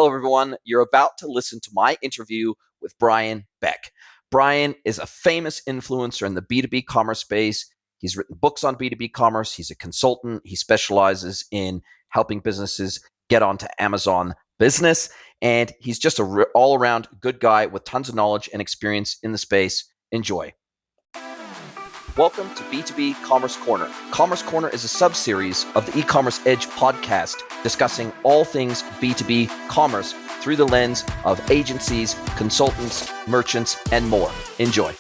Hello, everyone. You're about to listen to my interview with Brian Beck. Brian is a famous influencer in the B2B commerce space. He's written books on B2B commerce. He's a consultant. He specializes in helping businesses get onto Amazon Business. And he's just an all-around good guy with tons of knowledge and experience in the space. Enjoy. Welcome to B2B Commerce Corner. Commerce Corner is a sub-series of the E-commerce Edge podcast discussing all things B2B commerce through the lens of agencies, consultants, merchants, and more. Enjoy.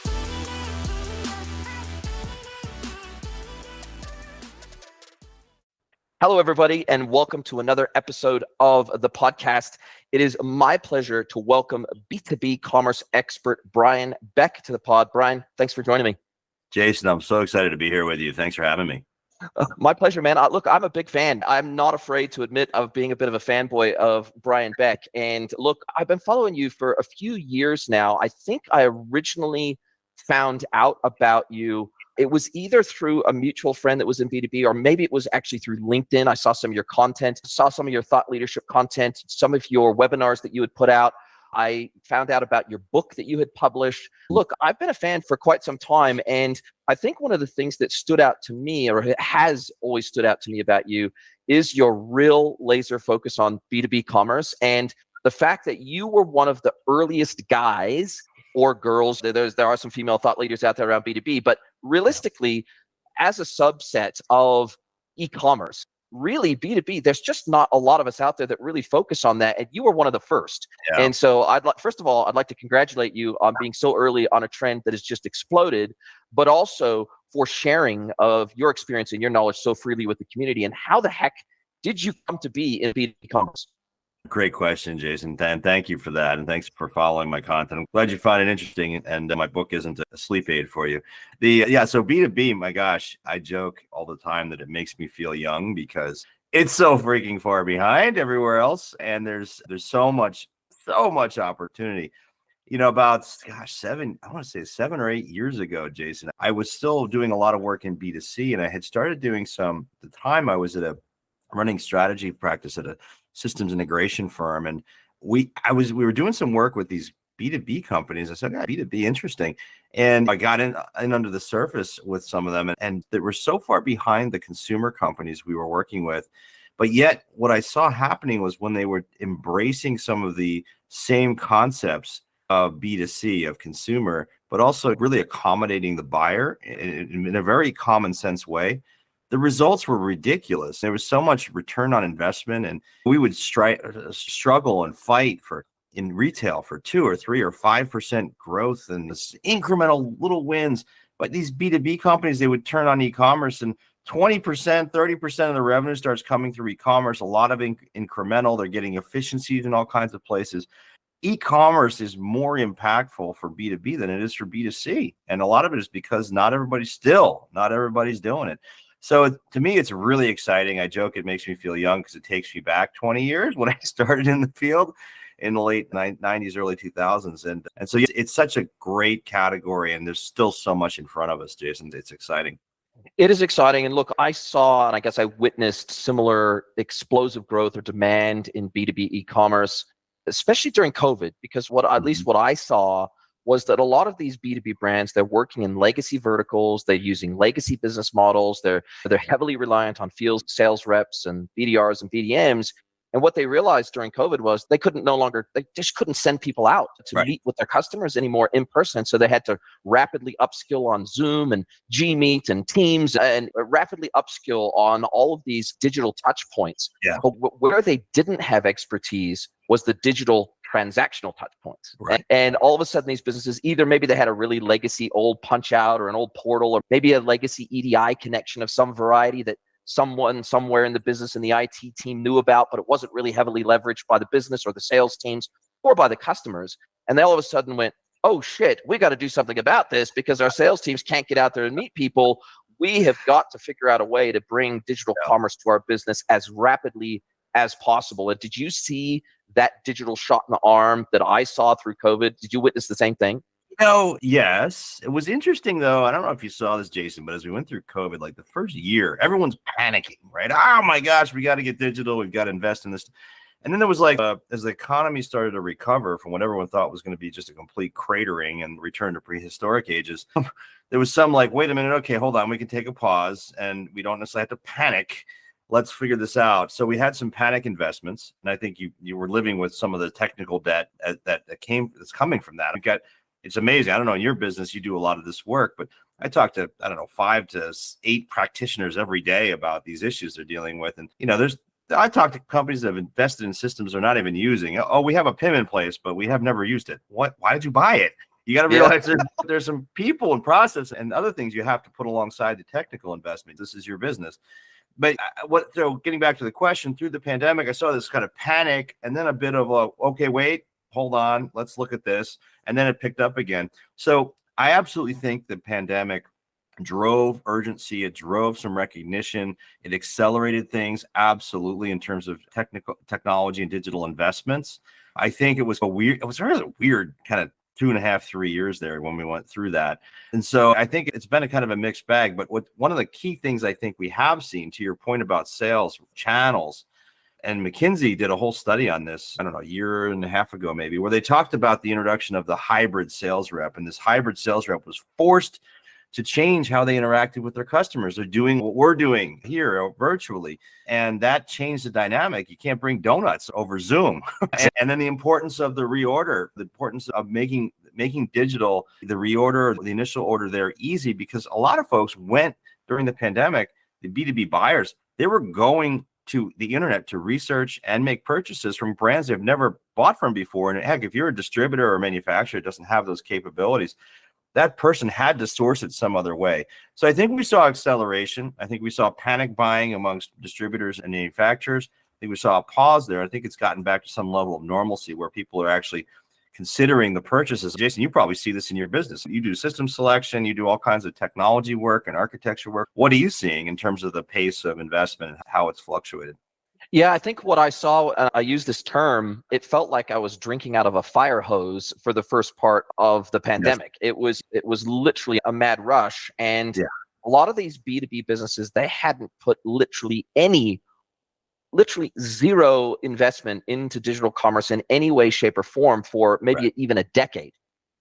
Hello, everybody, and welcome to another episode of the podcast. It is my pleasure to welcome B2B commerce expert Brian Beck to the pod. Brian, thanks for joining me. Jason, I'm so excited to be here with you. Thanks for having me. My pleasure, man. Look, I'm a big fan. I'm not afraid to admit of being a bit of a fanboy of Brian Beck. And look, I've been following you for a few years now. I think I originally found out about you. It was either through a mutual friend that was in B2B, or maybe it was actually through LinkedIn. I saw some of your content, saw some of your thought leadership content, some of your webinars that you had put out. I found out about your book that you had published. Look, I've been a fan for quite some time, and I think one of the things that stood out to me, or has always stood out to me about you, is your real laser focus on B2B commerce and the fact that you were one of the earliest guys or girls. There are some female thought leaders out there around B2B, but realistically, as a subset of e-commerce, really B2B, there's just not a lot of us out there that really focus on that. And you were one of the first. Yeah. And so first of all, I'd like to congratulate you on being so early on a trend that has just exploded, but also for sharing of your experience and your knowledge so freely with the community. And how the heck did you come to be in B2B commerce? Great question, Jason. And thank you for that. And thanks for following my content. I'm glad you find it interesting. And my book isn't a sleep aid for you. So B2B, my gosh, I joke all the time that it makes me feel young because it's so freaking far behind everywhere else. And there's so much opportunity. You know, about, 7 or 8 years ago, Jason, I was still doing a lot of work in B2C, and I had started doing at the time I was at a running strategy practice at a systems integration firm. And we were doing some work with these B2B companies. I said, B2B, interesting. And I got in under the surface with some of them, and they were so far behind the consumer companies we were working with. But yet what I saw happening was when they were embracing some of the same concepts of B2C, of consumer, but also really accommodating the buyer in a very common sense way, the results were ridiculous. There was so much return on investment, and we would struggle and fight in retail for 2 or 3 or 5% growth and this incremental little wins. But these B2B companies, they would turn on e-commerce and 20%, 30% of the revenue starts coming through e-commerce, a lot of incremental. They're getting efficiencies in all kinds of places. E-commerce is more impactful for B2B than it is for B2C. And a lot of it is because not everybody's doing it. So to me, it's really exciting. I joke it makes me feel young because it takes me back 20 years when I started in the field in the late 90s, early 2000s. And so it's such a great category, and there's still so much in front of us, Jason. It's exciting. It is exciting. And look, I saw, and I guess I witnessed similar explosive growth or demand in B2B e-commerce, especially during COVID, because at least what I saw was that a lot of these B2B brands, they're working in legacy verticals, they're using legacy business models, they're heavily reliant on field sales reps and BDRs and BDMs. And what they realized during COVID was they just couldn't send people out to meet with their customers anymore in person. So they had to rapidly upskill on Zoom and Gmeet and Teams, and rapidly upskill on all of these digital touch points. Yeah. But where they didn't have expertise was the digital transactional touch points. Right. And all of a sudden, these businesses, either maybe they had a really legacy old punch out or an old portal, or maybe a legacy EDI connection of some variety that someone somewhere in the business and the IT team knew about, but it wasn't really heavily leveraged by the business or the sales teams or by the customers. And they all of a sudden went, oh shit, we got to do something about this because our sales teams can't get out there and meet people. We have got to figure out a way to bring digital commerce to our business as rapidly as possible. And did you see that digital shot in the arm that I saw through COVID? Did you witness the same thing? Yes. It was interesting, though. I don't know if you saw this, Jason, but as we went through COVID, like the first year, everyone's panicking, right? Oh, my gosh, we got to get digital. We've got to invest in this. And then there was like, as the economy started to recover from what everyone thought was going to be just a complete cratering and return to prehistoric ages, there was some like, wait a minute, okay, hold on, we can take a pause and we don't necessarily have to panic. Let's figure this out. So we had some panic investments, and I think you were living with some of the technical debt that's coming from that. It's amazing. I don't know, in your business, you do a lot of this work, but I talk to, I don't know, 5 to 8 practitioners every day about these issues they're dealing with. And, I talk to companies that have invested in systems they're not even using. Oh, we have a PIM in place, but we have never used it. What? Why did you buy it? You got to realize there's some people and process and other things you have to put alongside the technical investment. This is your business. But so getting back to the question, through the pandemic, I saw this kind of panic and then a bit of okay, wait, hold on, let's look at this. And then it picked up again. So I absolutely think the pandemic drove urgency. It drove some recognition. It accelerated things absolutely in terms of technology and digital investments. I think it was a weird kind of 2.5, 3 years there when we went through that. And so I think it's been a kind of a mixed bag. But one of the key things I think we have seen, to your point about sales channels, and McKinsey did a whole study on this, I don't know, a year and a half ago, maybe, where they talked about the introduction of the hybrid sales rep. And this hybrid sales rep was forced to change how they interacted with their customers. They're doing what we're doing here virtually. And that changed the dynamic. You can't bring donuts over Zoom. And then the importance of the reorder, the importance of making digital, the reorder, the initial order there easy, because a lot of folks went during the pandemic, the B2B buyers, they were going to the internet to research and make purchases from brands they've never bought from before. And heck, if you're a distributor or manufacturer that doesn't have those capabilities, that person had to source it some other way. So I think we saw acceleration. I think we saw panic buying amongst distributors and manufacturers. I think we saw a pause there. I think it's gotten back to some level of normalcy where people are actually considering the purchases. Jason, you probably see this in your business. You do system selection, you do all kinds of technology work and architecture work. What are you seeing in terms of the pace of investment and how it's fluctuated? Yeah, I think what I saw, and I use this term, it felt like I was drinking out of a fire hose for the first part of the pandemic. Yes. It was literally a mad rush. And a lot of these B2B businesses, they hadn't put literally zero investment into digital commerce in any way, shape, or form for maybe even a decade.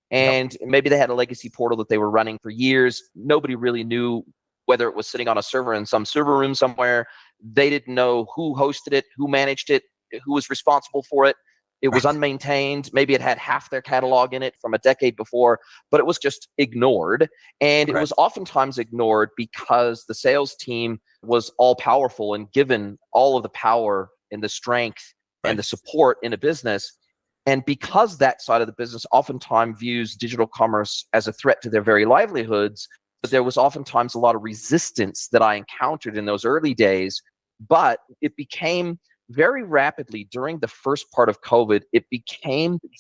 And maybe they had a legacy portal that they were running for years. Nobody really knew whether it was sitting on a server in some server room somewhere. They didn't know who hosted it, who managed it, who was responsible for it. It was unmaintained. Maybe it had half their catalog in it from a decade before, but it was just ignored. And it was oftentimes ignored because the sales team was all powerful and given all of the power and the strength and the support in a business. And because that side of the business oftentimes views digital commerce as a threat to their very livelihoods, there was oftentimes a lot of resistance that I encountered in those early days. But it became very rapidly during the first part of COVID,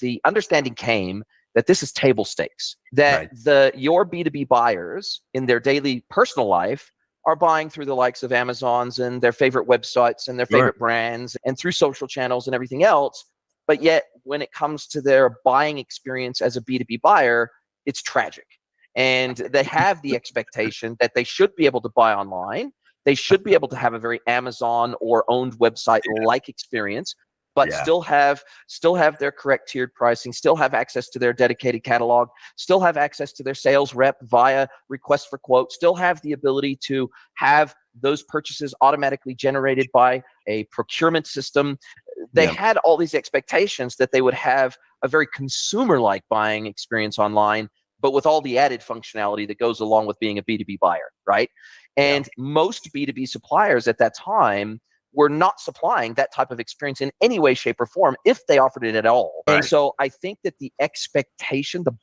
the understanding came that this is table stakes, that your B2B buyers in their daily personal life are buying through the likes of Amazon's and their favorite websites and their favorite brands and through social channels and everything else. But yet when it comes to their buying experience as a B2B buyer, it's tragic. And they have the expectation that they should be able to buy online. They should be able to have a very Amazon or owned website-like experience, but still have their correct tiered pricing, still have access to their dedicated catalog, still have access to their sales rep via request for quote, still have the ability to have those purchases automatically generated by a procurement system. They had all these expectations that they would have a very consumer-like buying experience online, but with all the added functionality that goes along with being a B2B buyer, right? And most B2B suppliers at that time were not supplying that type of experience in any way, shape, or form, if they offered it at all. And so I think that the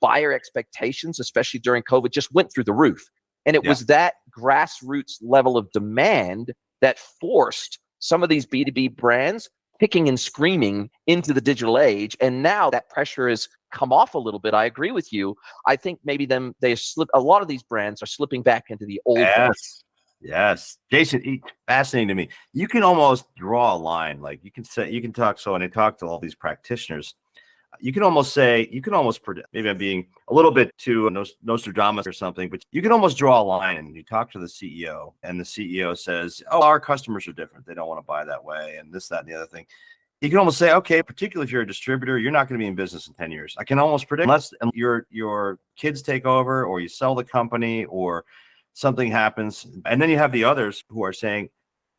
buyer expectations, especially during COVID, just went through the roof. And it was that grassroots level of demand that forced some of these B2B brands kicking and screaming into the digital age. And now that pressure has come off a little bit. I agree with you. I think maybe a lot of these brands are slipping back into the old. Yes. Jason, fascinating to me. You can almost draw a line. Like you can talk. So when I talk to all these practitioners, you can almost predict, maybe I'm being a little bit too Nostradamus or something, but you can almost draw a line and you talk to the CEO and the CEO says, oh, our customers are different. They don't want to buy that way. And this, that, and the other thing. you can almost say, okay, particularly if you're a distributor, you're not going to be in business in 10 years. I can almost predict, unless your kids take over or you sell the company or something happens. And then you have the others who are saying,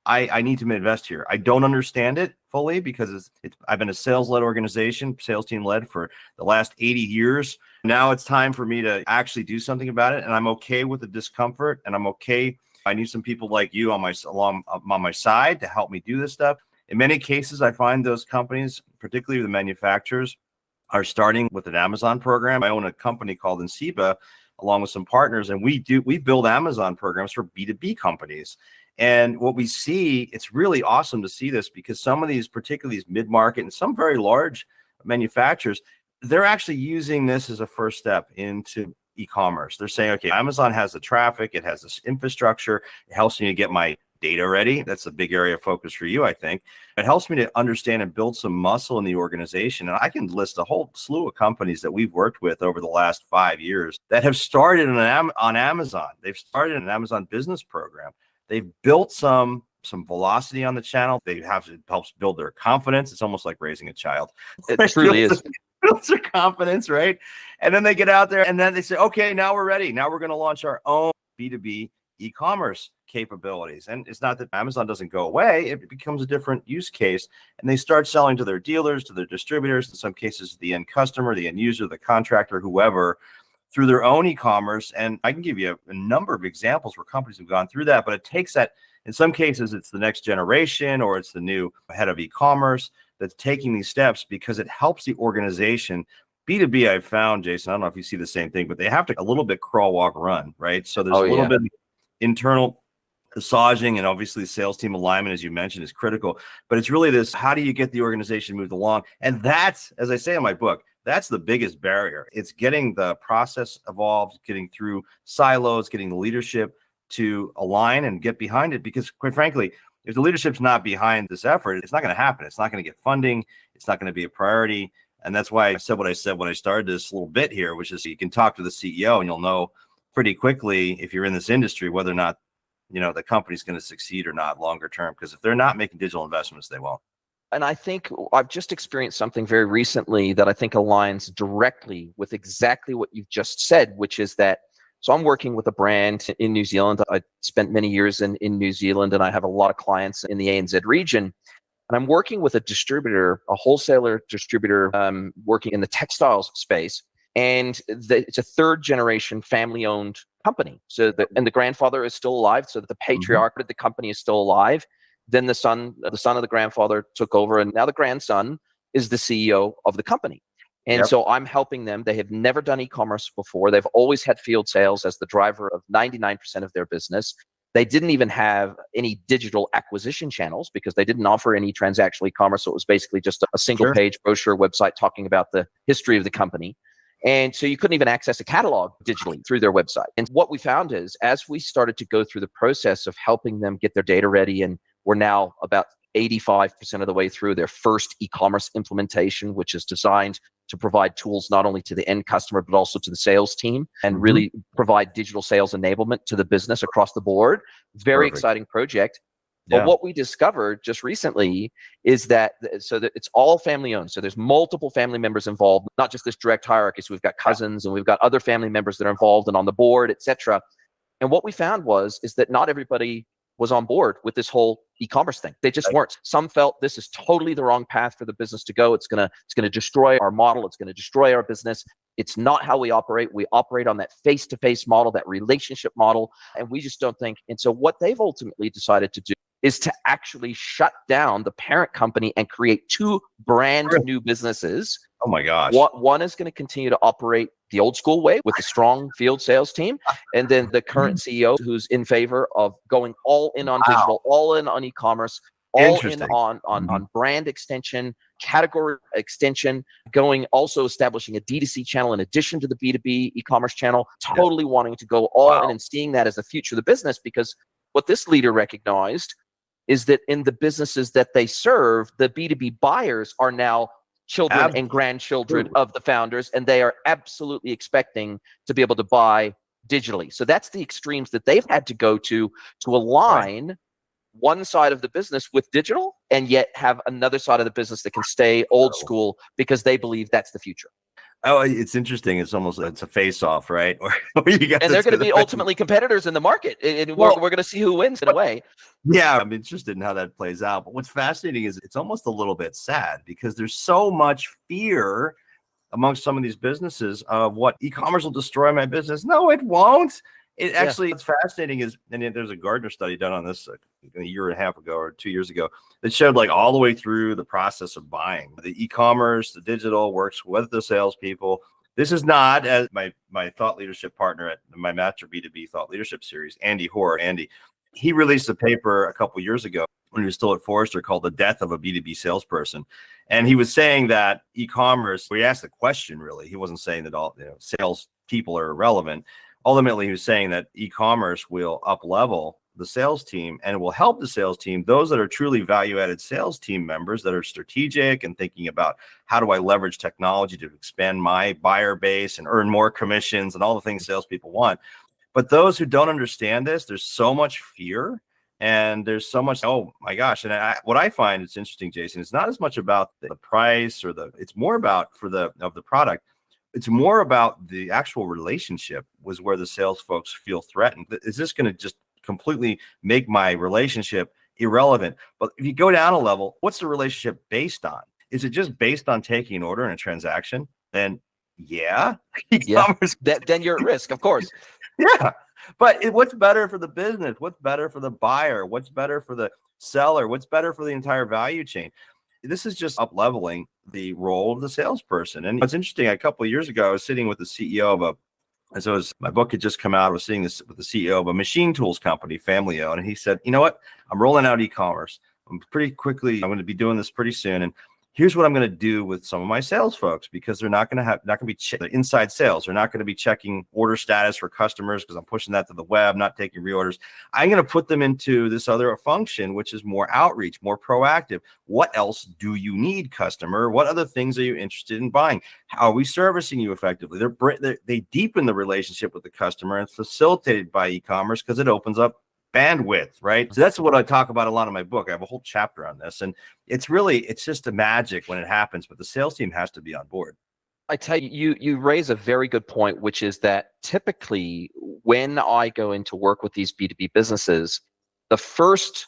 I need to invest here. I don't understand it fully because I've been a sales-led organization, sales team led for the last 80 years. Now it's time for me to actually do something about it. And I'm okay with the discomfort, and I'm okay. I need some people like you on my side to help me do this stuff. In many cases, I find those companies, particularly the manufacturers, are starting with an Amazon program. I own a company called Insiba, along with some partners, and we build Amazon programs for B2B companies. And what we see, it's really awesome to see this, because some of these, particularly these mid-market and some very large manufacturers, they're actually using this as a first step into e-commerce. They're saying, okay, Amazon has the traffic, it has this infrastructure, it helps me to get my data ready. That's a big area of focus for you, I think. It helps me to understand and build some muscle in the organization. And I can list a whole slew of companies that we've worked with over the last 5 years that have started on Amazon. They've started an Amazon business program. They've built some velocity on the channel. It helps build their confidence. It's almost like raising a child. It truly is. Builds their confidence, right? And then they get out there and then they say, okay, now we're ready. Now we're going to launch our own B2B e-commerce capabilities. And it's not that Amazon doesn't go away. It becomes a different use case. And they start selling to their dealers, to their distributors, in some cases, the end customer, the end user, the contractor, whoever, through their own e-commerce. And I can give you a number of examples where companies have gone through that, but it takes that. In some cases, it's the next generation or it's the new head of e-commerce that's taking these steps, because it helps the organization. B2B, I've found, Jason, I don't know if you see the same thing, but they have to a little bit crawl, walk, run, right? So there's a little bit of internal massaging, and obviously sales team alignment, as you mentioned, is critical. But it's really this, how do you get the organization moved along? And that's, as I say in my book, that's the biggest barrier. It's getting the process evolved, getting through silos, getting the leadership to align and get behind it. Because quite frankly, if the leadership's not behind this effort, it's not going to happen. It's not going to get funding. It's not going to be a priority. And that's why I said what I said when I started this little bit here, which is you can talk to the CEO and you'll know pretty quickly, if you're in this industry, whether or not, the company's going to succeed or not longer term. Because if they're not making digital investments, they won't. And I think I've just experienced something very recently that I think aligns directly with exactly what you've just said, which is that, so I'm working with a brand in New Zealand. I spent many years in New Zealand, and I have a lot of clients in the ANZ region. And I'm working with a distributor, a wholesaler distributor, working in the textiles space. And it's a third generation family owned company. So the grandfather is still alive. So the patriarch of the company is still alive. Then the son of the grandfather took over, and now the grandson is the CEO of the company. And so I'm helping them. They have never done e-commerce before. They've always had field sales as the driver of 99% of their business. They didn't even have any digital acquisition channels because they didn't offer any transactional e-commerce. So it was basically just a single page brochure website talking about the history of the company. And so you couldn't even access a catalog digitally through their website. And what we found is, as we started to go through the process of helping them get their data ready, and we're now about 85% of the way through their first e-commerce implementation, which is designed to provide tools not only to the end customer, but also to the sales team, and really provide digital sales enablement to the business across the board. Very exciting project. But what we discovered just recently is that it's all family owned. So there's multiple family members involved, not just this direct hierarchy. So we've got cousins and we've got other family members that are involved and on the board, et cetera. And what we found is that not everybody was on board with this whole e-commerce thing. They just weren't. Some felt this is totally the wrong path for the business to go. It's gonna destroy our model. It's gonna destroy our business. It's not how we operate. We operate on that face-to-face model, that relationship model, and we just don't think. And so what they've ultimately decided to do is to actually shut down the parent company and create two brand new businesses. Oh my gosh. One is going to continue to operate the old school way with a strong field sales team. And then the current CEO, who's in favor of going all in on digital, all in on e-commerce, all in on brand extension, category extension, also establishing a D2C channel in addition to the B2B e-commerce channel, totally wanting to go all in and seeing that as the future of the business. Because what this leader recognized is that in the businesses that they serve, the B2B buyers are now children and grandchildren of the founders, and they are absolutely expecting to be able to buy digitally. So that's the extremes that they've had to go to align one side of the business with digital and yet have another side of the business that can stay old school because they believe that's the future. Oh, it's interesting. It's a face-off, right? Where you got And they're going to be ultimately competitors in the market. And we're going to see who wins in a way. Yeah, I'm interested in how that plays out. But what's fascinating is it's almost a little bit sad because there's so much fear amongst some of these businesses of what e-commerce will destroy my business. No, it won't. It actually, what's fascinating is, and there's a Gartner study done on this a year and a half ago or 2 years ago that showed like all the way through the process of buying. The e-commerce, the digital works with the salespeople. This is not, as my thought leadership partner at my Master B2B Thought Leadership Series, Andy Hoare. Andy, he released a paper a couple years ago when he was still at Forrester called The Death of a B2B Salesperson. And he was saying that e-commerce, we asked the question really, he wasn't saying that all sales people are irrelevant. Ultimately, he was saying that e-commerce will up-level the sales team and it will help the sales team, those that are truly value-added sales team members that are strategic and thinking about how do I leverage technology to expand my buyer base and earn more commissions and all the things salespeople want. But those who don't understand this, there's so much fear and there's so much, oh my gosh. And what I find it's interesting, Jason, it's not as much about the price or it's more about of the product. It's more about the actual relationship was where the sales folks feel threatened. Is this going to just completely make my relationship irrelevant? But if you go down a level, what's the relationship based on? Is it just based on taking an order and a transaction? Then yeah. Then you're at risk, of course. Yeah. But what's better for the business? What's better for the buyer? What's better for the seller? What's better for the entire value chain? This is just up leveling the role of the salesperson. And what's interesting, a couple of years ago, I was sitting with the CEO of my book had just come out. I was seeing this with the CEO of a machine tools company, family owned. And he said, you know what? I'm rolling out e-commerce. I'm going to be doing this pretty soon. And here's what I'm going to do with some of my sales folks, because they're not going to be inside sales. They're not going to be checking order status for customers because I'm pushing that to the web, not taking reorders. I'm going to put them into this other function, which is more outreach, more proactive. What else do you need, customer? What other things are you interested in buying? How are we servicing you effectively? They deepen the relationship with the customer, and it's facilitated by e-commerce because it opens up bandwidth, right? So that's what I talk about a lot in my book. I have a whole chapter on this, and it's just a magic when it happens, but the sales team has to be on board. I tell you raise a very good point, which is that typically when I go into work with these B2B businesses, the first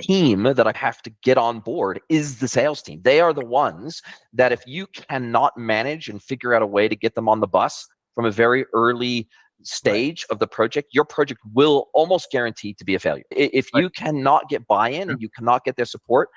team that I have to get on board is the sales team. They are the ones that if you cannot manage and figure out a way to get them on the bus from a very early stage of the project, your project will almost guaranteed to be a failure. If you cannot get buy-in and you cannot get their support,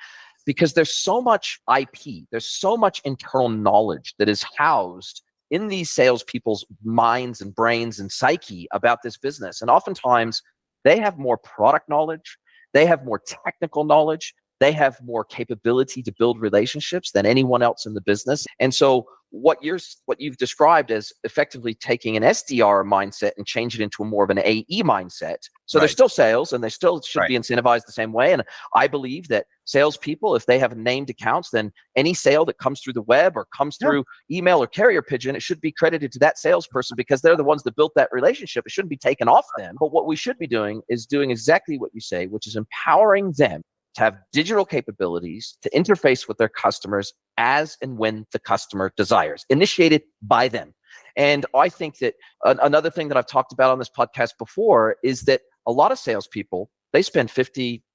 because there's so much IP, there's so much internal knowledge that is housed in these salespeople's minds and brains and psyche about this business. And oftentimes they have more product knowledge, they have more technical knowledge, they have more capability to build relationships than anyone else in the business. And so what you've described as effectively taking an SDR mindset and change it into more of an AE mindset. So they're still sales and they still should be incentivized the same way. And I believe that salespeople, if they have named accounts, then any sale that comes through the web or comes through email or carrier pigeon, it should be credited to that salesperson because they're the ones that built that relationship. It shouldn't be taken off them. But what we should be doing is doing exactly what you say, which is empowering them to have digital capabilities to interface with their customers as and when the customer desires, initiated by them. And I think that another thing that I've talked about on this podcast before is that a lot of salespeople, they spend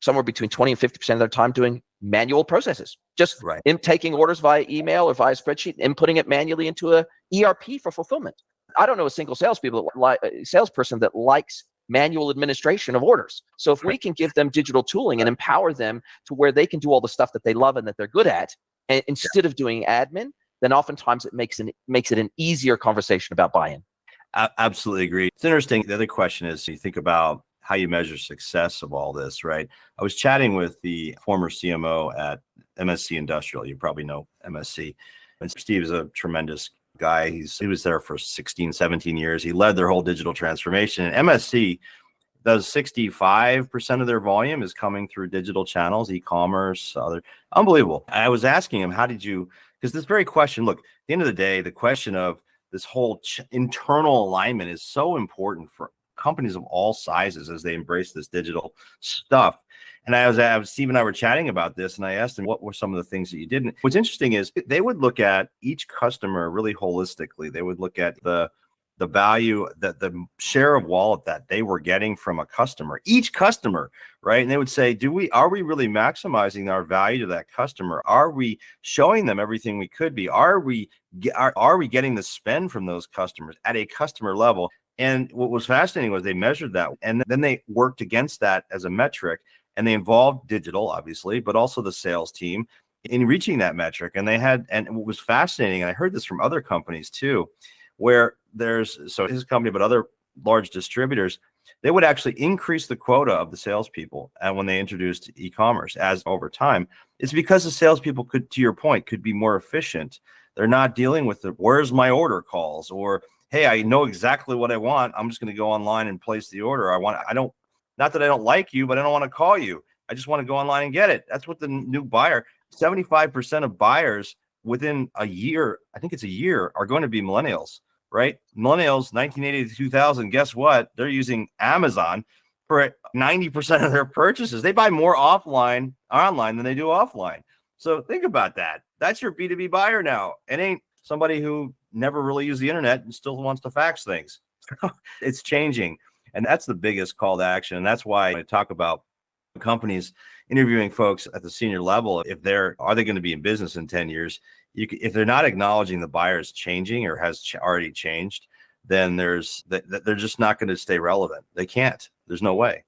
somewhere between 20 and 50% of their time doing manual processes, just taking orders via email or via spreadsheet and inputting it manually into a ERP for fulfillment. I don't know a single salesperson that likes manual administration of orders. So if we can give them digital tooling and empower them to where they can do all the stuff that they love and that they're good at, and instead of doing admin, then oftentimes it makes it an easier conversation about buy-in. I absolutely agree. It's interesting. The other question is, you think about how you measure success of all this, right? I was chatting with the former CMO at MSC Industrial. You probably know MSC. And Steve is a tremendous guy. He was there for 16, 17 years. He led their whole digital transformation. And MSC does 65% of their volume is coming through digital channels, e-commerce, unbelievable. I was asking him, because this very question, look, at the end of the day, the question of this whole internal alignment is so important for companies of all sizes as they embrace this digital stuff. And Steve and I were chatting about this, and I asked him, what were some of the things that you did? And what's interesting is they would look at each customer really holistically. They would look at the value, that the share of wallet that they were getting from a customer, each customer, right? And they would say, are we really maximizing our value to that customer? Are we showing them everything we could be? Are we getting the spend from those customers at a customer level? And what was fascinating was they measured that, and then they worked against that as a metric, and they involved digital, obviously, but also the sales team in reaching that metric. And what was fascinating, and I heard this from other companies too, where so his company, but other large distributors, they would actually increase the quota of the salespeople. And when they introduced e-commerce as over time, it's because the salespeople could, to your point, could be more efficient. They're not dealing with the where's my order calls, or, hey, I know exactly what I want. I'm just going to go online and place the order. Not that I don't like you, but I don't want to call you. I just want to go online and get it. That's what the new buyer, 75% of buyers within a year, I think it's a year, are going to be millennials, right? Millennials, 1980 to 2000, guess what? They're using Amazon for 90% of their purchases. They buy more online than they do offline. So think about that. That's your B2B buyer now. It ain't somebody who never really used the internet and still wants to fax things. It's changing. And that's the biggest call to action. And that's why I talk about companies interviewing folks at the senior level. Are they going to be in business in 10 years? If they're not acknowledging the buyer's changing or has already changed, then they're just not going to stay relevant. They can't. There's no way.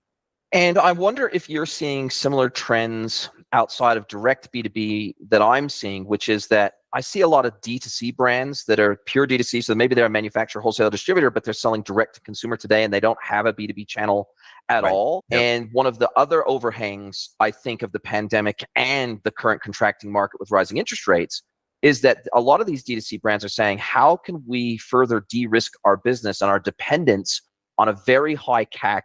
And I wonder if you're seeing similar trends outside of direct B2B that I'm seeing, which is that I see a lot of D2C brands that are pure D2C. So maybe they're a manufacturer, wholesaler, distributor, but they're selling direct to consumer today, and they don't have a B2B channel at all. Yep. And one of the other overhangs, I think, of the pandemic and the current contracting market with rising interest rates is that a lot of these D2C brands are saying, how can we further de-risk our business and our dependence on a very high CAC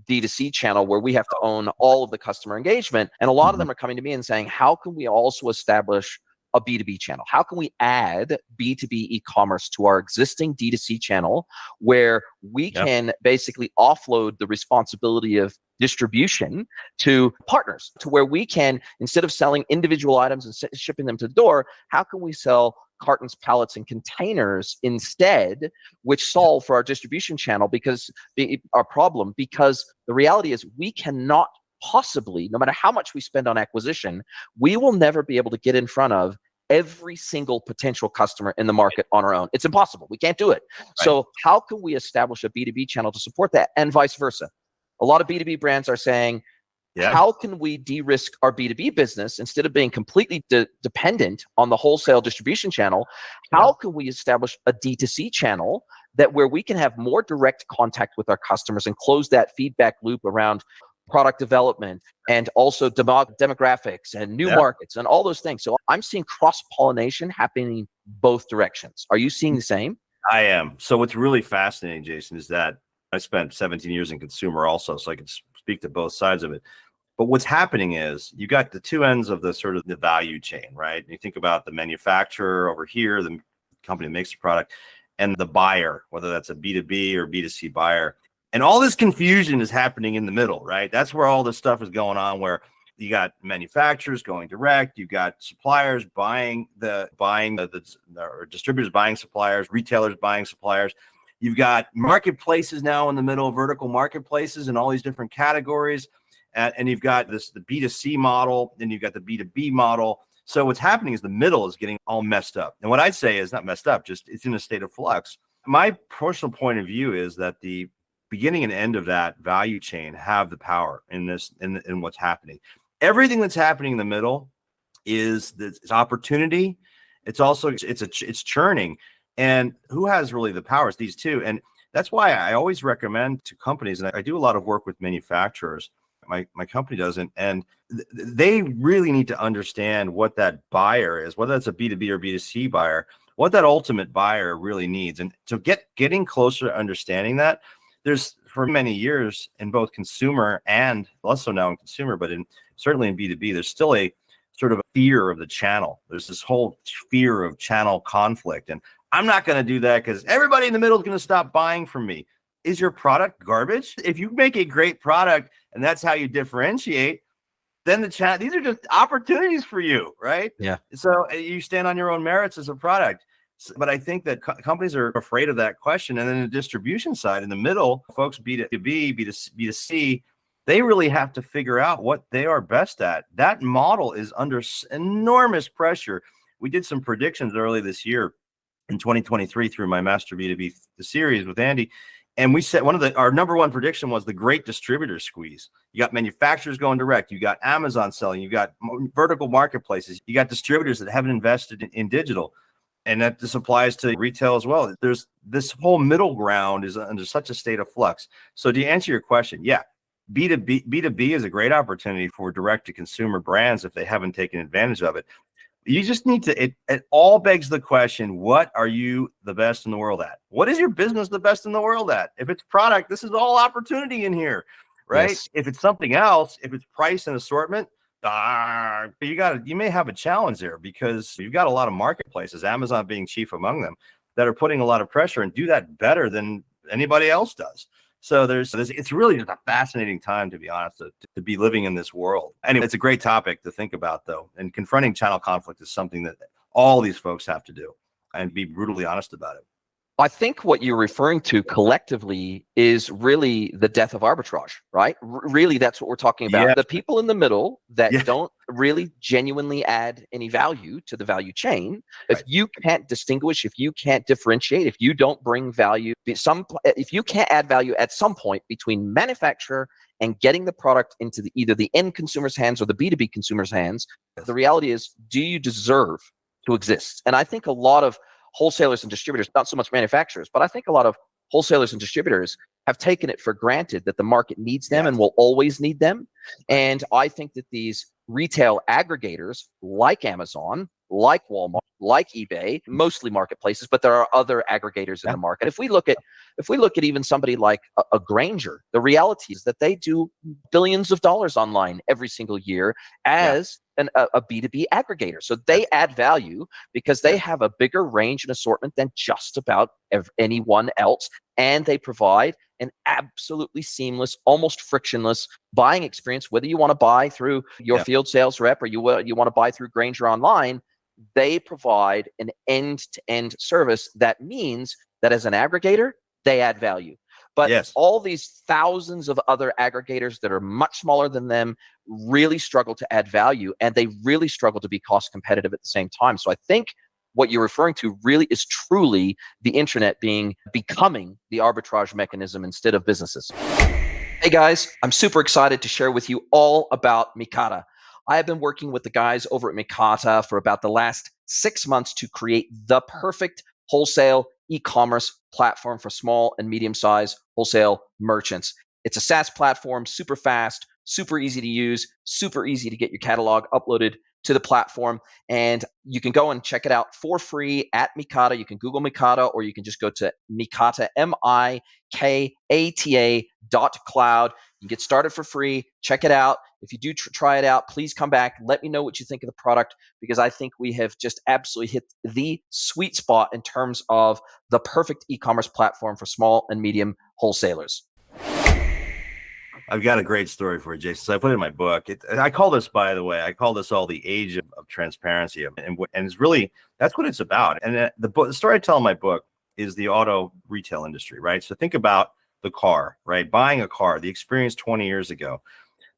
D2C channel where we have to own all of the customer engagement? And a lot of them are coming to me and saying, how can we also establish a B2B channel? How can we add B2B e-commerce to our existing D2C channel where we can basically offload the responsibility of distribution to partners, to where we can, instead of selling individual items and shipping them to the door, how can we sell cartons, pallets, and containers instead, which solve for our distribution channel because the reality is we cannot possibly, no matter how much we spend on acquisition, we will never be able to get in front of every single potential customer in the market on our own. It's impossible. We can't do it. Right. So how can we establish a B2B channel to support that, and vice versa? A lot of B2B brands are saying, how can we de-risk our B2B business instead of being completely dependent on the wholesale distribution channel? How can we establish a D2C channel where we can have more direct contact with our customers and close that feedback loop around product development and also demographics and new markets and all those things? So I'm seeing cross-pollination happening both directions. Are you seeing the same? I am. So what's really fascinating, Jason, is that I spent 17 years in consumer also, so I can speak to both sides of it. But what's happening is you got the two ends of the sort of the value chain, right? You think about the manufacturer over here, the company that makes the product, and the buyer, whether that's a B2B or B2C buyer. And all this confusion is happening in the middle, right? That's where all this stuff is going on, where you got manufacturers going direct, you got suppliers buying or distributors buying suppliers, retailers buying suppliers. You've got marketplaces now in the middle, vertical marketplaces in all these different categories. And you've got the B2C model, then you've got the B2B model. So what's happening is the middle is getting all messed up. And what I'd say is not messed up, just it's in a state of flux. My personal point of view is that the beginning and end of that value chain have the power in what's happening. Everything that's happening in the middle is opportunity. It's also it's churning. And who has really the power? It's these two. And that's why I always recommend to companies, and I do a lot of work with manufacturers. My company doesn't, and they really need to understand what that buyer is, whether it's a B2B or B2C buyer, what that ultimate buyer really needs. And so getting closer to understanding that, there's for many years in both consumer and less so now in consumer, but certainly in B2B, there's still a sort of a fear of the channel. There's this whole fear of channel conflict. And I'm not going to do that because everybody in the middle is going to stop buying from me. Is your product garbage? If you make a great product and that's how you differentiate, then these are just opportunities for you, right? Yeah. So you stand on your own merits as a product. But I think that companies are afraid of that question. And then the distribution side in the middle, folks, B2B, B2C, they really have to figure out what they are best at. That model is under enormous pressure. We did some predictions early this year in 2023 through my Master B2B series with Andy. And we said our number one prediction was the great distributor squeeze. You got manufacturers going direct. You got Amazon selling. You got vertical marketplaces. You got distributors that haven't invested in digital. And that this applies to retail as well. There's this whole middle ground is under such a state of flux. So to answer your question, yeah, B2B is a great opportunity for direct to consumer brands if they haven't taken advantage of it. You just need to, it all begs the question, what are you the best in the world at? What is your business the best in the world at? If it's product, this is all opportunity in here, right? Yes. If it's something else, if it's price and assortment, you may have a challenge there because you've got a lot of marketplaces, Amazon being chief among them, that are putting a lot of pressure and do that better than anybody else does. So it's really just a fascinating time, to be honest, to be living in this world. Anyway, it's a great topic to think about, though. And confronting channel conflict is something that all these folks have to do and be brutally honest about it. I think what you're referring to collectively is really the death of arbitrage, right? Really, that's what we're talking about. Yeah. The people in the middle that Yeah. don't really genuinely add any value to the value chain. If Right. you can't distinguish, if you can't differentiate, if you don't bring value, if you can't add value at some point between manufacturer and getting the product into either the end consumer's hands or the B2B consumer's hands, Yes. the reality is, do you deserve to exist? And I think a lot of wholesalers and distributors, not so much manufacturers, but I think a lot of wholesalers and distributors have taken it for granted that the market needs them and will always need them. And I think that these retail aggregators like Amazon, like Walmart, like eBay, mostly marketplaces, but there are other aggregators in the market. If we look at even somebody like a Grainger, the reality is that they do billions of dollars online every single year as a B2B aggregator. So they add value because they have a bigger range and assortment than just about anyone else. And they provide an absolutely seamless, almost frictionless buying experience, whether you want to buy through your field sales rep or you want to buy through Grainger online. They provide an end-to-end service that means that as an aggregator, they add value. But all these thousands of other aggregators that are much smaller than them really struggle to add value, and they really struggle to be cost competitive at the same time. So I think what you're referring to really is truly the internet becoming the arbitrage mechanism instead of businesses. Hey guys, I'm super excited to share with you all about Mikata. I have been working with the guys over at Mikata for about the last 6 months to create the perfect wholesale e-commerce platform for small and medium-sized wholesale merchants. It's a SaaS platform, super fast, super easy to use, super easy to get your catalog uploaded to the platform. And you can go and check it out for free at Mikata. You can Google Mikata, or you can just go to Mikata, MIKATA.cloud. You can get started for free. Check it out. If you do try it out, please come back. Let me know what you think of the product, because I think we have just absolutely hit the sweet spot in terms of the perfect e-commerce platform for small and medium wholesalers. I've got a great story for you, Jason. So I put it in my book. I call this, by the way, all the age of transparency. And it's really, that's what it's about. And the story I tell in my book is the auto retail industry, right? So think about the car, right? Buying a car, the experience 20 years ago.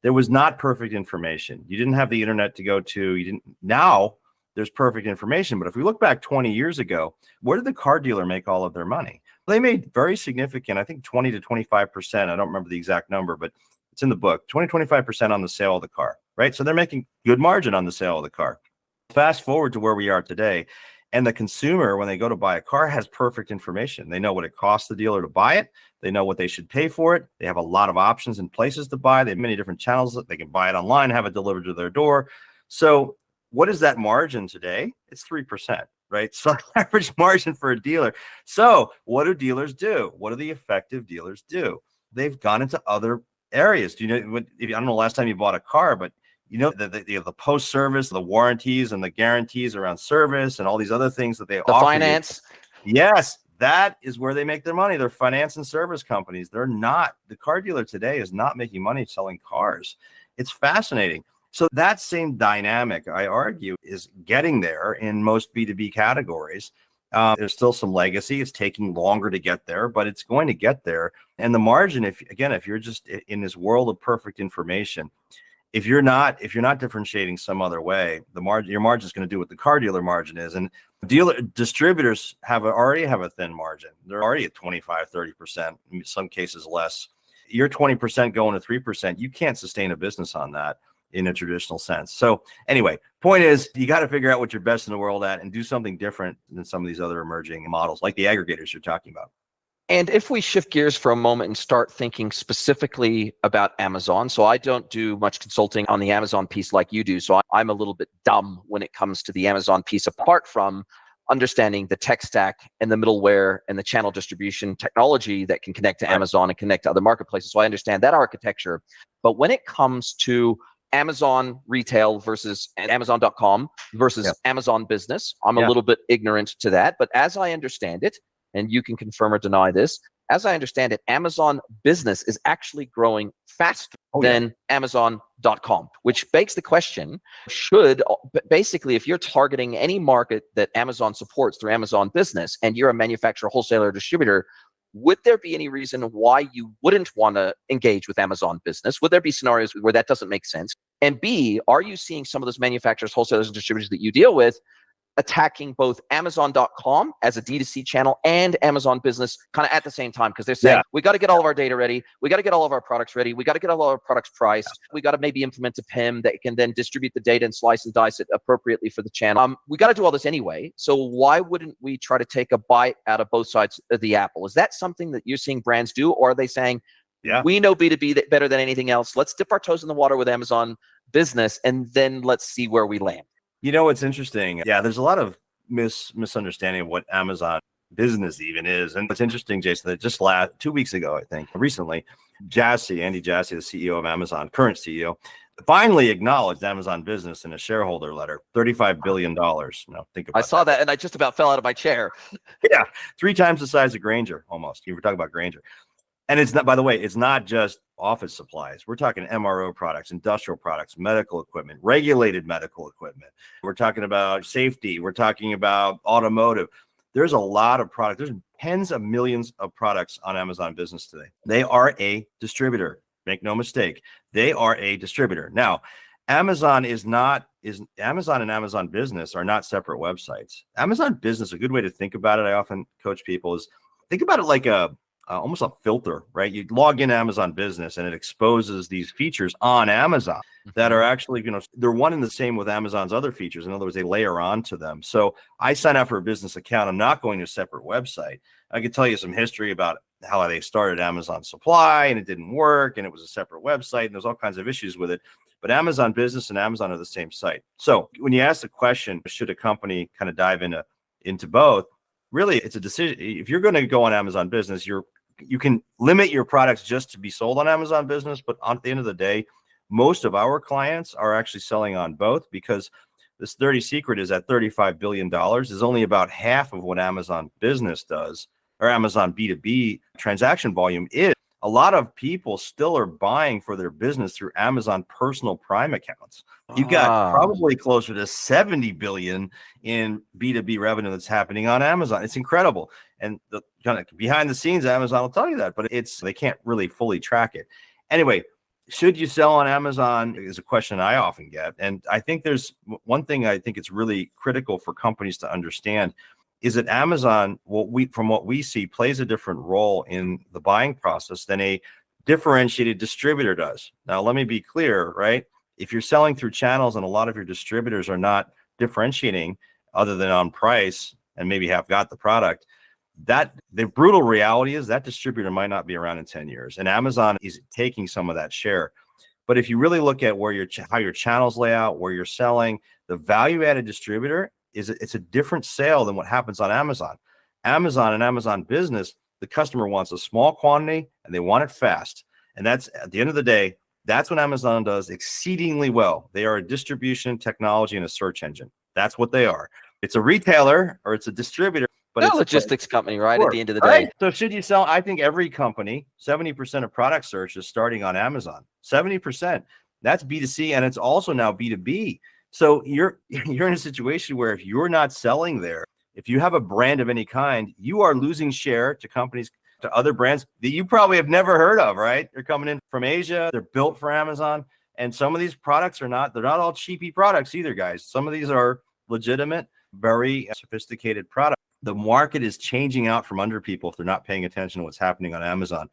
There was not perfect information. You didn't have the internet to go to. Now there's perfect information. But if we look back 20 years ago, where did the car dealer make all of their money? They made very significant, I think 20 to 25%. I don't remember the exact number, but it's in the book, 25% on the sale of the car, right? So they're making good margin on the sale of the car. Fast forward to where we are today. And the consumer, when they go to buy a car, has perfect information. They know what it costs the dealer to buy it. They know what they should pay for it. They have a lot of options and places to buy. They have many different channels that they can buy it online, have it delivered to their door. So what is that margin today? It's 3%, right? So average margin for a dealer. So what do dealers do? What do the effective dealers do? They've gone into other areas. Do you know, I don't know the last time you bought a car, but you know, the post-service, the warranties and the guarantees around service and all these other things that they offer. The finance. Yes, that is where they make their money. They're finance and service companies. The car dealer today is not making money selling cars. It's fascinating. So that same dynamic, I argue, is getting there in most B2B categories. There's still some legacy. It's taking longer to get there, but it's going to get there. And the margin, if you're just in this world of perfect information, if you're not differentiating some other way, your margin is going to do what the car dealer margin is. And distributors already have a thin margin. They're already at 25, 30%, in some cases less. You're 20% going to 3%. You can't sustain a business on that in a traditional sense. So anyway, point is, you got to figure out what you're best in the world at and do something different than some of these other emerging models, like the aggregators you're talking about. And if we shift gears for a moment and start thinking specifically about Amazon, so I don't do much consulting on the Amazon piece like you do, so I'm a little bit dumb when it comes to the Amazon piece, apart from understanding the tech stack and the middleware and the channel distribution technology that can connect to Amazon and connect to other marketplaces. So I understand that architecture. But when it comes to Amazon retail versus Amazon.com versus Amazon business, I'm a little bit ignorant to that. But as I understand it, and you can confirm or deny this, as I understand it, Amazon business is actually growing faster than Amazon.com, which begs the question, basically, if you're targeting any market that Amazon supports through Amazon business and you're a manufacturer, wholesaler, distributor, would there be any reason why you wouldn't want to engage with Amazon business? Would there be scenarios where that doesn't make sense? And B, are you seeing some of those manufacturers, wholesalers, and distributors that you deal with attacking both Amazon.com as a D2C channel and Amazon business kind of at the same time? Because they're saying, we got to get all of our data ready. We got to get all of our products ready. We got to get all of our products priced. We got to maybe implement a PIM that can then distribute the data and slice and dice it appropriately for the channel. We got to do all this anyway. So why wouldn't we try to take a bite out of both sides of the apple? Is that something that you're seeing brands do? Or are they saying, we know B2B better than anything else. Let's dip our toes in the water with Amazon business and then let's see where we land? You know, what's interesting. Yeah, there's a lot of misunderstanding of what Amazon business even is. And what's interesting, Jason, that just 2 weeks ago, I think, recently, Andy Jassy, the CEO of Amazon, current CEO, finally acknowledged Amazon business in a shareholder letter, $35 billion. Now, think about I saw that and I just about fell out of my chair. Yeah, 3 times the size of Grainger, almost. You were talking about Grainger. And it's not, by the way, it's not just office supplies. We're talking MRO products, industrial products, medical equipment, regulated medical equipment. We're talking about safety. We're talking about automotive. There's a lot of product. There's tens of millions of products on Amazon business today. They are a distributor. Make no mistake. They are a distributor. Now, Amazon Amazon and Amazon business are not separate websites. Amazon business, a good way to think about it, I often coach people, is think about it like almost a filter, right? You log in Amazon business and it exposes these features on Amazon that are actually, they're one and the same with Amazon's other features. In other words, they layer onto them. So I sign up for a business account. I'm not going to a separate website. I could tell you some history about how they started Amazon Supply and it didn't work and it was a separate website and there's all kinds of issues with it. But Amazon business and Amazon are the same site. So when you ask the question, should a company kind of dive into both? Really, it's a decision. If you're going to go on Amazon business, you can limit your products just to be sold on Amazon business, but at the end of the day, most of our clients are actually selling on both, because this dirty secret is that $35 billion is only about half of what Amazon business does, or Amazon B2B transaction volume is. A lot of people still are buying for their business through Amazon personal Prime accounts. You've got probably closer to 70 billion in B2B revenue that's happening on Amazon. It's incredible. And the kind of behind the scenes, Amazon will tell you that, but they can't really fully track it. Anyway, should you sell on Amazon is a question I often get. And I think there's one thing I think it's really critical for companies to understand is that Amazon, from what we see, plays a different role in the buying process than a differentiated distributor does. Now, let me be clear, right? If you're selling through channels and a lot of your distributors are not differentiating other than on price and maybe have got the product, that the brutal reality is that distributor might not be around in 10 years. And Amazon is taking some of that share. But if you really look at how your channels lay out, where you're selling, the value-added distributor, it's a different sale than what happens on Amazon. Amazon and Amazon business, the customer wants a small quantity and they want it fast. And that's, at the end of the day, that's what Amazon does exceedingly well. They are a distribution technology and a search engine. That's what they are. It's a retailer or it's a distributor, but it's a logistics company, right? Sure. At the end of the day. Right. So should you sell? I think every company, 70% of product search is starting on Amazon. 70%. That's B2C, and it's also now B2B. So you're in a situation where if you're not selling there, if you have a brand of any kind, you are losing share to companies, to other brands that you probably have never heard of, right? They're coming in from Asia. They're built for Amazon. And some of these products they're not all cheapy products either, guys. Some of these are legitimate, very sophisticated products. The market is changing out from under people if they're not paying attention to what's happening on Amazon.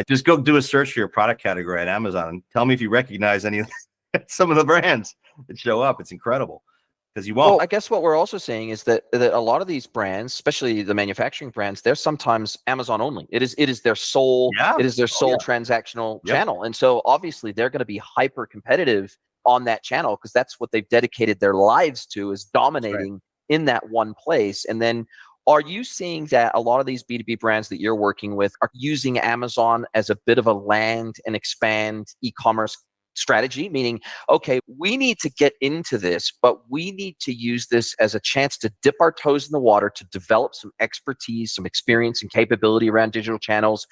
Just go do a search for your product category at Amazon and tell me if you recognize any of some of the brands that show up. It's incredible. Because you won't. Well, I guess what we're also saying is that a lot of these brands, especially the manufacturing brands, they're sometimes Amazon only. It is their sole transactional channel, and so obviously they're going to be hyper competitive on that channel because that's what they've dedicated their lives to, is dominating in that one place. And then, are you seeing that a lot of these B2B brands that you're working with are using Amazon as a bit of a land and expand e-commerce strategy, meaning, okay, we need to get into this, but we need to use this as a chance to dip our toes in the water, to develop some expertise, some experience and capability around digital channels,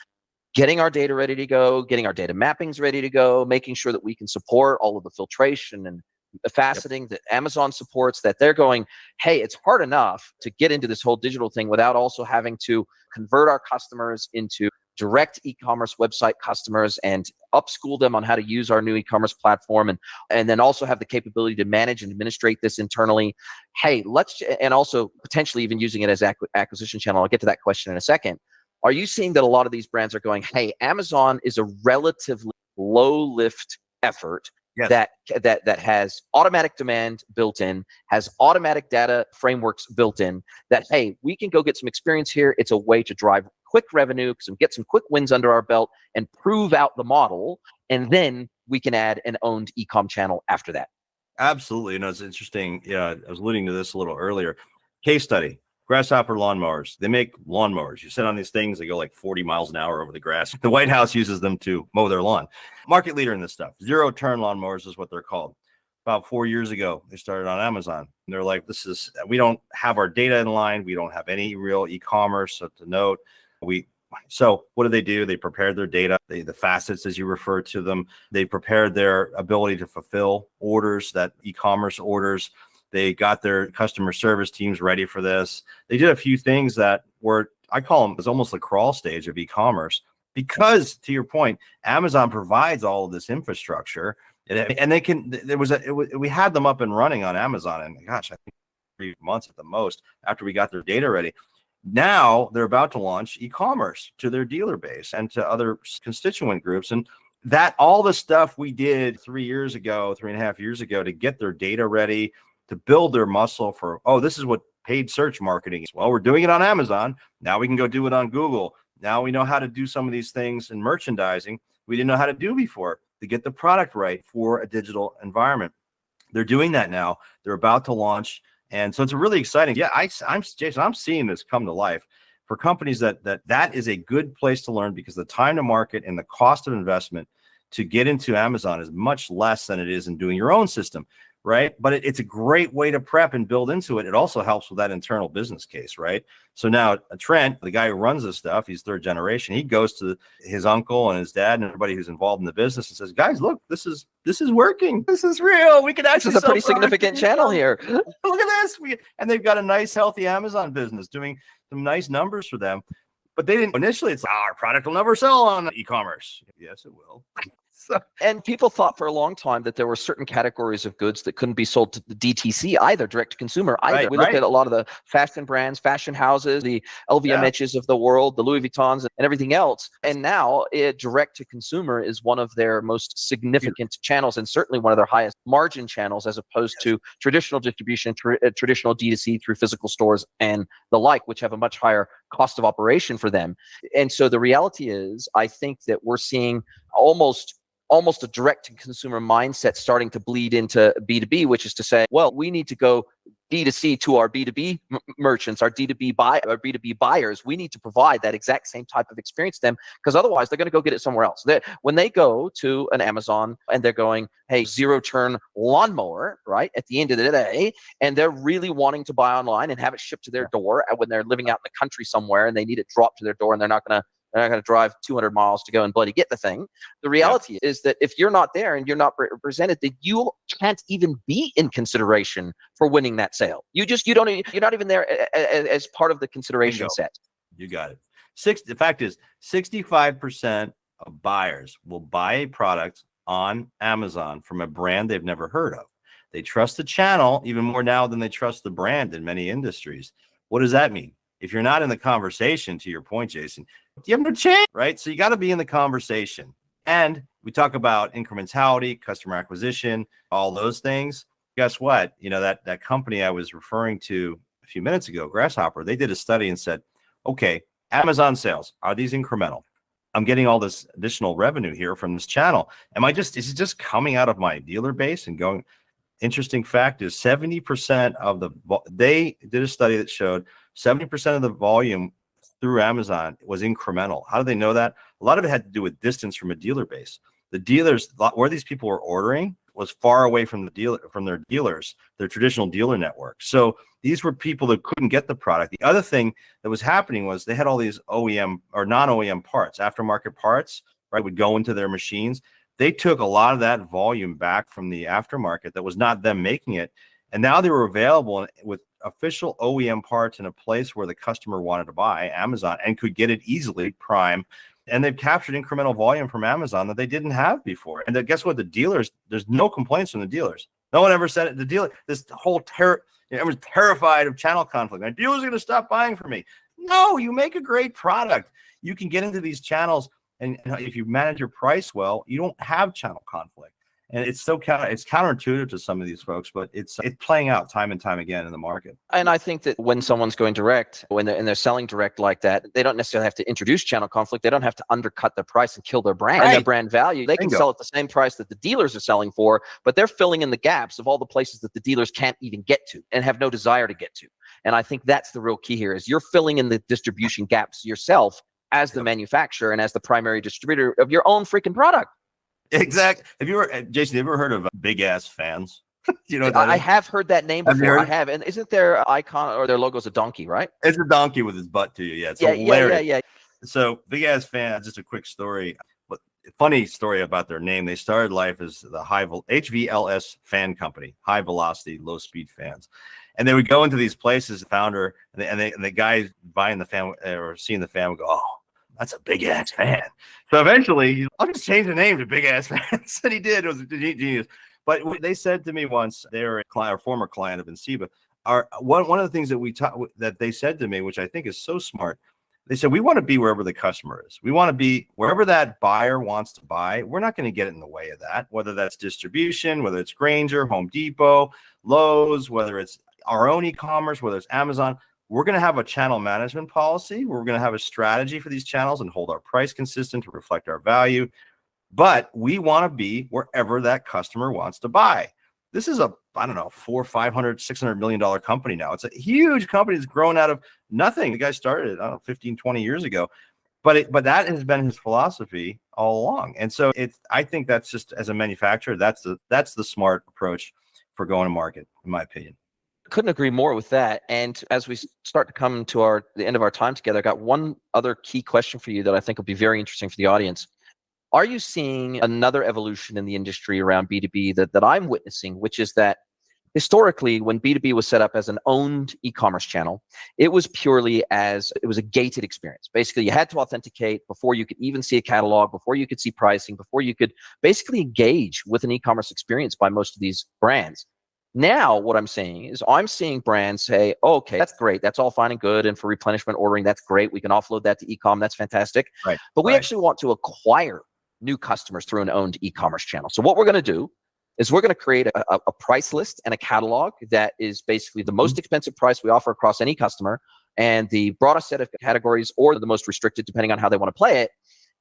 getting our data ready to go, getting our data mappings ready to go, making sure that we can support all of the filtration and the faceting that Amazon supports, that they're going, hey, it's hard enough to get into this whole digital thing without also having to convert our customers into direct e-commerce website customers and upschool them on how to use our new e-commerce platform, and then also have the capability to manage and administrate this internally. Hey, and also potentially even using it as acquisition channel. I'll get to that question in a second. Are you seeing that a lot of these brands are going, hey, Amazon is a relatively low lift effort that has automatic demand built in, has automatic data frameworks built in, that, hey, we can go get some experience here. It's a way to drive quick revenue, get some quick wins under our belt and prove out the model. And then we can add an owned e-com channel after that. Absolutely. It's interesting. Yeah, I was alluding to this a little earlier. Case study. Grasshopper lawnmowers. They make lawnmowers. You sit on these things, they go like 40 miles an hour over the grass. The White House uses them to mow their lawn. Market leader in this stuff. Zero-turn lawnmowers is what they're called. About 4 years ago, they started on Amazon. And they're like, we don't have our data in line. We don't have any real e-commerce to note. So what do? They prepared their data, the facets, as you refer to them. They prepared their ability to fulfill orders, that e-commerce orders. They got their customer service teams ready for this. They did a few things that I call them, it's almost the crawl stage of e-commerce, because to your point, Amazon provides all of this infrastructure, and we had them up and running on Amazon, and gosh, I think 3 months at the most after we got their data ready. Now they're about to launch e-commerce to their dealer base and to other constituent groups. And that all the stuff we did 3.5 years ago to get their data ready, to build their muscle for, this is what paid search marketing is. Well, we're doing it on Amazon. Now we can go do it on Google. Now we know how to do some of these things in merchandising we didn't know how to do before to get the product right for a digital environment. They're doing that now. They're about to launch. And so it's really exciting. Yeah, Jason, I'm seeing this come to life for companies that is a good place to learn, because the time to market and the cost of investment to get into Amazon is much less than it is in doing your own system, right? But it's a great way to prep and build into it. It also helps with that internal business case, right? So now Trent, the guy who runs this stuff, he's third generation. He goes to his uncle and his dad and everybody who's involved in the business and says, guys, look, this is working. This is real. We can actually. This is a pretty significant channel here. Look at this. And they've got a nice, healthy Amazon business doing some nice numbers for them. But they didn't initially. It's our product will never sell on e-commerce. Yes, it will. And people thought for a long time that there were certain categories of goods that couldn't be sold to the DTC either, direct to consumer either. Right, we look at a lot of the fashion brands, fashion houses, the LVMHs of the world, the Louis Vuittons and everything else. And now direct to consumer is one of their most significant channels, and certainly one of their highest margin channels, as opposed to traditional distribution, traditional D2C through physical stores and the like, which have a much higher cost of operation for them. And so the reality is, I think that we're seeing almost a direct-to-consumer mindset starting to bleed into B2B, which is to say, well, we need to go D2C to our B2B merchants, our B2B buyers. We need to provide that exact same type of experience to them, because otherwise they're going to go get it somewhere else. When they go to an Amazon and they're going, hey, zero-turn lawnmower, right, at the end of the day, and they're really wanting to buy online and have it shipped to their door when they're living out in the country somewhere and they need it dropped to their door and they're not going to They're not going to drive 200 miles to go and bloody get the thing. The reality is that if you're not there and you're not represented, that you can't even be in consideration for winning that sale. You're not even there as part of the consideration set. You got it. The fact is, 65% of buyers will buy a product on Amazon from a brand they've never heard of. They trust the channel even more now than they trust the brand in many industries. What does that mean? If you're not in the conversation, to your point, Jason, you have no chance, right? So you got to be in the conversation. And we talk about incrementality, customer acquisition, all those things. Guess what? You know, that company I was referring to a few minutes ago, Grasshopper, they did a study and said, okay, Amazon sales, are these incremental? I'm getting all this additional revenue here from this channel. Is it just coming out of my dealer base and going? Interesting fact is 70% of they did a study that showed 70% of the volume through Amazon was incremental. How do they know that? A lot of it had to do with distance from a dealer base. The dealers, where these people were ordering, was far away from their dealers, their traditional dealer network. So these were people that couldn't get the product. The other thing that was happening was they had all these OEM or non-OEM parts, aftermarket parts, right, would go into their machines. They took a lot of that volume back from the aftermarket that was not them making it. And now they were available with official OEM parts in a place where the customer wanted to buy, Amazon, and could get it easily, Prime. And they've captured incremental volume from Amazon that they didn't have before. And guess what? The dealers, there's no complaints from the dealers. No one ever said it. The dealer, this whole everyone's terrified of channel conflict. My dealers are going to stop buying from me. No, you make a great product. You can get into these channels, and if you manage your price well, you don't have channel conflict. And it's counterintuitive to some of these folks, but it's playing out time and time again in the market. And I think that when someone's going direct, when they're selling direct like that, they don't necessarily have to introduce channel conflict. They don't have to undercut their price and kill their brand and their brand value. They can sell at the same price that the dealers are selling for, but they're filling in the gaps of all the places that the dealers can't even get to and have no desire to get to. And I think that's the real key here, is you're filling in the distribution gaps yourself as the manufacturer and as the primary distributor of your own freaking product. Exactly. Jason, have you ever heard of big ass fans? You know, I have heard that name before. I have. And isn't their icon or their logo is a donkey, right? It's a donkey with his butt to you. Yeah. It's hilarious. Yeah. So big ass fans, just a quick story. But funny story about their name. They started life as the HVLS fan company, high velocity, low speed fans. And they would go into these places, the founder and the guy buying the fan or seeing the fan would go, oh, that's a big ass fan. So eventually, I'll just change the name to Big Ass Fans. And he did. It was a genius. But they said to me once, they're a client, or former client of Insiba, one of the things that they said to me, which I think is so smart, they said, we want to be wherever the customer is. We want to be wherever that buyer wants to buy. We're not going to get in the way of that, whether that's distribution, whether it's Grainger, Home Depot, Lowe's, whether it's our own e-commerce, whether it's Amazon. We're going to have a channel management policy. We're going to have a strategy for these channels and hold our price consistent to reflect our value. But we want to be wherever that customer wants to buy. This is a, I don't know, $400, $500, $600 million company now. It's a huge company that's grown out of nothing. The guy started, I don't know, 15, 20 years ago. But that has been his philosophy all along. And so I think that's just, as a manufacturer, that's the smart approach for going to market, in my opinion. Couldn't agree more with that. And as we start to come to the end of our time together, I got one other key question for you that I think will be very interesting for the audience. Are you seeing another evolution in the industry around B2B that I'm witnessing, which is that historically, when B2B was set up as an owned e-commerce channel, it was a gated experience. Basically, you had to authenticate before you could even see a catalog, before you could see pricing, before you could basically engage with an e-commerce experience by most of these brands. Now, what I'm saying is I'm seeing brands say, oh, okay, that's great. That's all fine and good. And for replenishment ordering, that's great. We can offload that to e-com. That's fantastic. Right. But we actually want to acquire new customers through an owned e-commerce channel. So what we're going to do is we're going to create a price list and a catalog that is basically the most expensive price we offer across any customer and the broadest set of categories or the most restricted, depending on how they want to play it.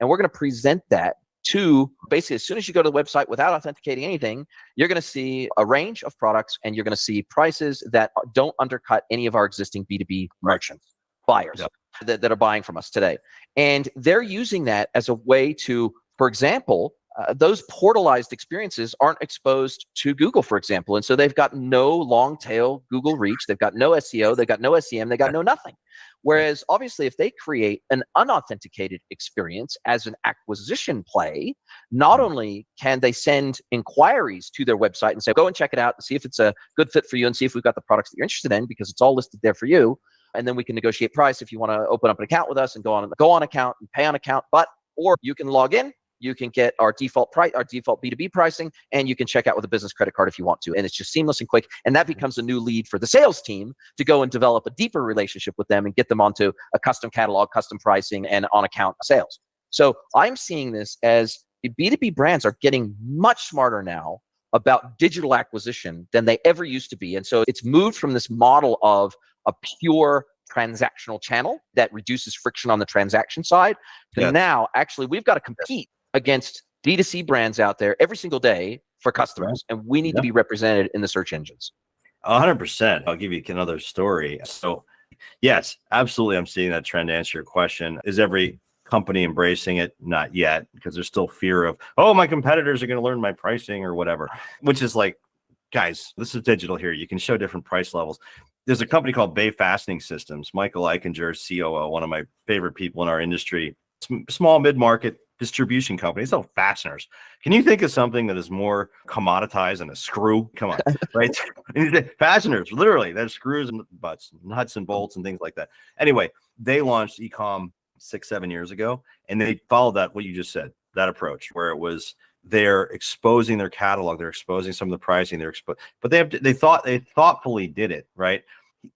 And we're going to present that to basically, as soon as you go to the website without authenticating anything, you're going to see a range of products and you're going to see prices that don't undercut any of our existing B2B merchants, buyers that are buying from us today. And they're using that as a way to, for example, those portalized experiences aren't exposed to Google, for example. And so they've got no long tail Google reach. They've got no SEO. They've got no SEM. They've got no nothing. Whereas obviously, if they create an unauthenticated experience as an acquisition play, not only can they send inquiries to their website and say, go and check it out and see if it's a good fit for you and see if we've got the products that you're interested in, because it's all listed there for you. And then we can negotiate price if you want to open up an account with us and go on account and pay on account. Or you can log in, you can get our default price, our default B2B pricing, and you can check out with a business credit card if you want to. And it's just seamless and quick. And that becomes a new lead for the sales team to go and develop a deeper relationship with them and get them onto a custom catalog, custom pricing, and on account sales. So I'm seeing this as B2B brands are getting much smarter now about digital acquisition than they ever used to be. And so it's moved from this model of a pure transactional channel that reduces friction on the transaction side to now actually we've got to compete against D2C brands out there every single day for customers, and we need to be represented in the search engines. 100%. I'll give you another story. So yes, absolutely. I'm seeing that trend. To answer your question, is every company embracing it? Not yet, because there's still fear of, oh, my competitors are going to learn my pricing or whatever, which is like, guys, this is digital here. You can show different price levels. There's a company called Bay Fastening Systems. Michael Eichinger, COO, one of my favorite people in our industry, small mid-market distribution company. They sell fasteners. Can you think of something that is more commoditized than a screw? Come on, right? Fasteners, literally, there's screws and butts, nuts and bolts and things like that. Anyway, they launched e-com 6-7 years ago, and they followed that, what you just said, that approach, where it was they're exposing their catalog, they're exposing some of the pricing, but they thoughtfully did it, right?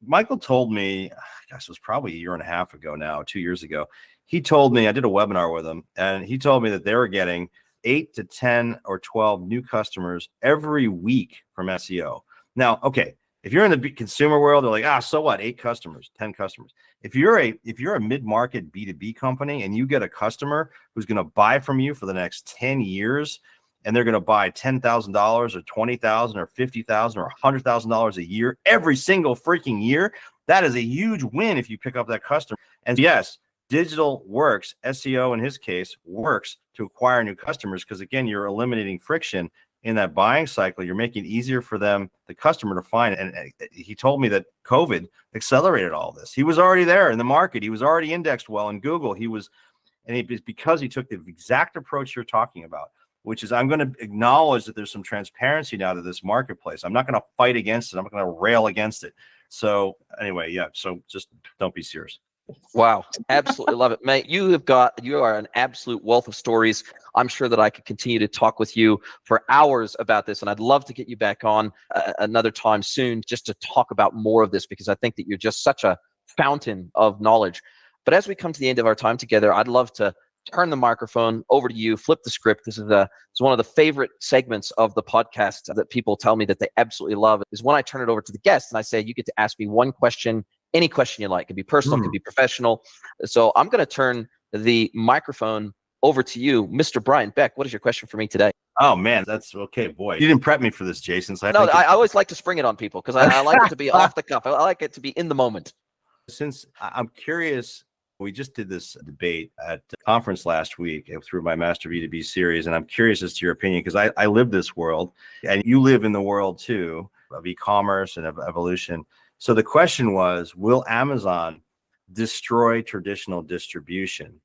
Michael told me, gosh, it was probably a year and a half ago now, 2 years ago. He told me, I did a webinar with him, and he told me that they were getting 8 to 10 or 12 new customers every week from SEO. Now, okay, if you're in the consumer world, they're like, so what? 8 customers, 10 customers. If you're a mid-market B2B company and you get a customer who's going to buy from you for the next 10 years, and they're going to buy $10,000 or $20,000 or $50,000 or $100,000 a year every single freaking year, that is a huge win if you pick up that customer. And yes, digital works, SEO in his case works to acquire new customers, because again, you're eliminating friction in that buying cycle. You're making it easier for them, the customer, to find it. And he told me that COVID accelerated all this. He was already there in the market. He was already indexed well in Google. Because he took the exact approach you're talking about, which is, I'm going to acknowledge that there's some transparency now to this marketplace. I'm not going to fight against it. I'm not going to rail against it. So anyway, yeah. So just don't be serious. Wow. Absolutely love it, mate. You are an absolute wealth of stories. I'm sure that I could continue to talk with you for hours about this, and I'd love to get you back on another time soon just to talk about more of this, because I think that you're just such a fountain of knowledge. But as we come to the end of our time together, I'd love to turn the microphone over to you, flip the script. This is one of the favorite segments of the podcast that people tell me that they absolutely love, is when I turn it over to the guest and I say, you get to ask me one question, any question you like. It could be personal, it could be professional. So I'm going to turn the microphone over to you, Mr. Brian Beck. What is your question for me today? Oh, man, that's okay. Boy, you didn't prep me for this, Jason. So I always like to spring it on people, because I like it to be off the cuff. I like it to be in the moment. Since I'm curious, we just did this debate at the conference last week through my Master B2B series, and I'm curious as to your opinion, because I live this world, and you live in the world too, of e-commerce and of evolution. So the question was, will Amazon destroy traditional distribution?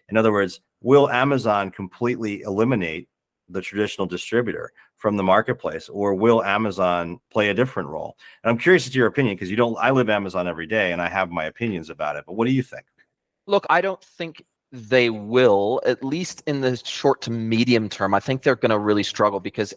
In other words, will Amazon completely eliminate the traditional distributor from the marketplace, or will Amazon play a different role? And I'm curious as to your opinion, because I live Amazon every day and I have my opinions about it, but what do you think? Look, I don't think they will, at least in the short to medium term. I think they're going to really struggle, because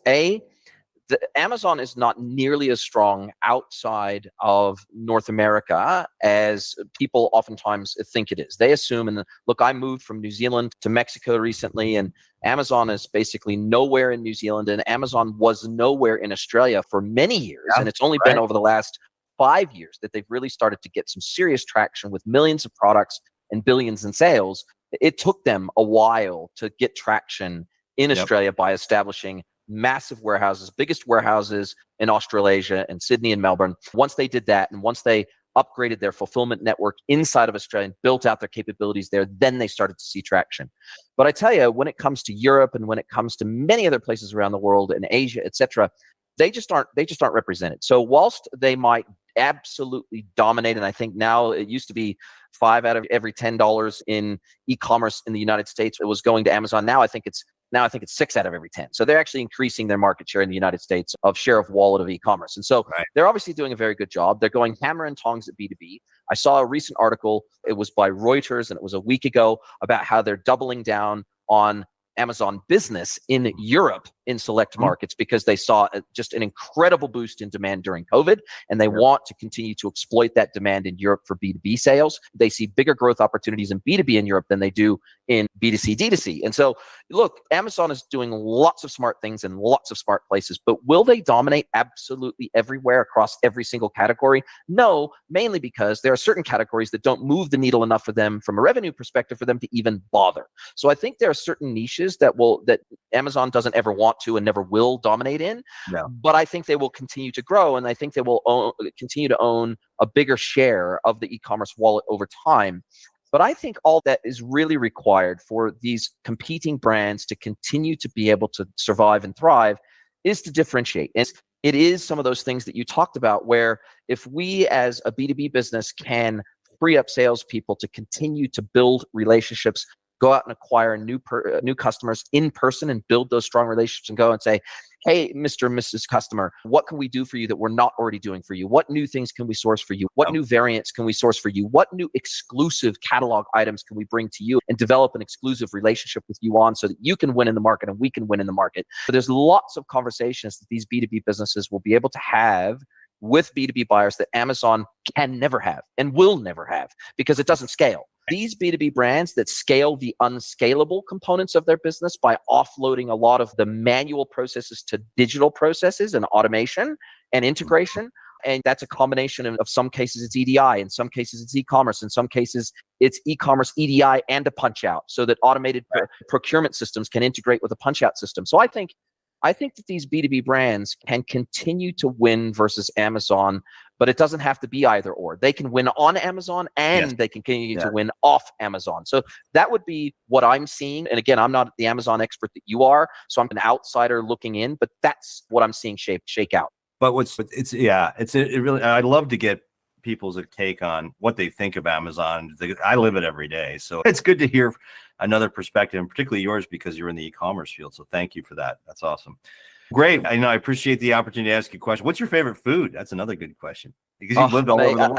Amazon is not nearly as strong outside of North America as people oftentimes think it is. They assume, and look, I moved from New Zealand to Mexico recently, and Amazon is basically nowhere in New Zealand, and Amazon was nowhere in Australia for many years. And it's only been over the last 5 years that they've really started to get some serious traction with millions of products and billions in sales. It took them a while to get traction in Australia by establishing massive warehouses, biggest warehouses in Australasia and Sydney and Melbourne. Once they did that, and once they upgraded their fulfillment network inside of Australia and built out their capabilities there, then they started to see traction. But I tell you, when it comes to Europe and when it comes to many other places around the world and Asia, etc., they just aren't represented. So whilst they might absolutely dominate, and I think now it used to be 5 out of every $10 in e-commerce in the United States, it was going to Amazon. Now I think it's 6 out of every 10. So they're actually increasing their market share in the United States of share of wallet of e-commerce. And so they're obviously doing a very good job. They're going hammer and tongs at B2B. I saw a recent article, it was by Reuters, and it was a week ago, about how they're doubling down on Amazon Business in Europe in select markets because they saw just an incredible boost in demand during COVID, and they want to continue to exploit that demand in Europe for B2B sales. They see bigger growth opportunities in B2B in Europe than they do in B2C, D2C. And so, look, Amazon is doing lots of smart things in lots of smart places, but will they dominate absolutely everywhere across every single category? No, mainly because there are certain categories that don't move the needle enough for them from a revenue perspective for them to even bother. So I think there are certain niches that Amazon doesn't ever want to and never will dominate in, but I think they will continue to grow, and I think they will continue to own a bigger share of the e-commerce wallet over time. But I think all that is really required for these competing brands to continue to be able to survive and thrive is to differentiate. And it is some of those things that you talked about, where if we as a B2B business can free up salespeople to continue to build relationships, go out and acquire new customers in person and build those strong relationships and go and say, hey, Mr. and Mrs. Customer, what can we do for you that we're not already doing for you? What new things can we source for you? What new variants can we source for you? What new exclusive catalog items can we bring to you and develop an exclusive relationship with you on so that you can win in the market and we can win in the market? So there's lots of conversations that these B2B businesses will be able to have with B2B buyers that Amazon can never have and will never have because it doesn't scale. These B2B brands that scale the unscalable components of their business by offloading a lot of the manual processes to digital processes and automation and integration. And that's a combination of some cases it's EDI, in some cases it's e-commerce, in some cases it's e-commerce EDI and a punch out so that automated procurement systems can integrate with a punch out system. So I think that these B2B brands can continue to win versus Amazon, but it doesn't have to be either or. They can win on Amazon and they can continue to win off Amazon. So that would be what I'm seeing. And again, I'm not the Amazon expert that you are, so I'm an outsider looking in, but that's what I'm seeing shake out. But it really, I'd love to get people's take on what they think of Amazon. I live it every day. So it's good to hear another perspective, and particularly yours because you're in the e-commerce field. So thank you for that. That's awesome. Great. I appreciate the opportunity to ask you a question. What's your favorite food? That's another good question because you've lived all over the world.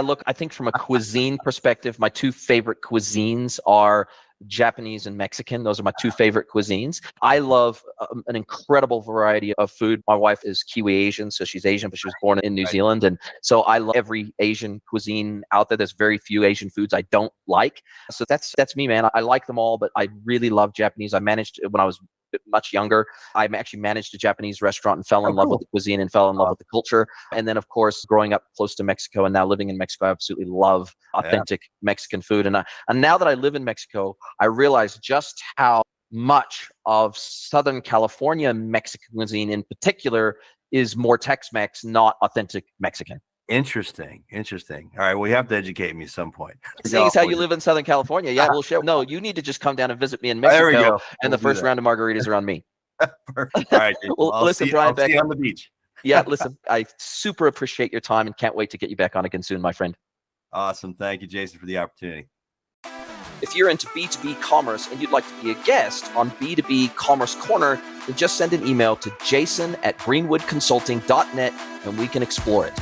Look, I think from a cuisine perspective, my two favorite cuisines are Japanese and Mexican. Those are my two favorite cuisines. I love an incredible variety of food. My wife is Kiwi Asian, so she's Asian, but she was born in New Zealand. And so I love every Asian cuisine out there. There's very few Asian foods I don't like. So that's me, man. I like them all, but I really love Japanese. I managed, when I was much younger, I actually managed a Japanese restaurant and fell in love with the cuisine and fell in love with the culture. And then, of course, growing up close to Mexico and now living in Mexico, I absolutely love authentic Mexican food. And now that I live in Mexico, I realize just how much of Southern California Mexican cuisine in particular is more Tex-Mex, not authentic Mexican. Interesting. All right. Well, you have to educate me at some point. Seeing as how you live in Southern California, we'll share. No, you need to just come down and visit me in Mexico. There we go. And the first round of margaritas are on me. Perfect. All right. Well, listen, Brian, Beck, see you on the beach. Listen, I super appreciate your time and can't wait to get you back on again soon, my friend. Awesome. Thank you, Jason, for the opportunity. If you're into B2B commerce and you'd like to be a guest on B2B Commerce Corner, then just send an email to jason@greenwoodconsulting.net and we can explore it.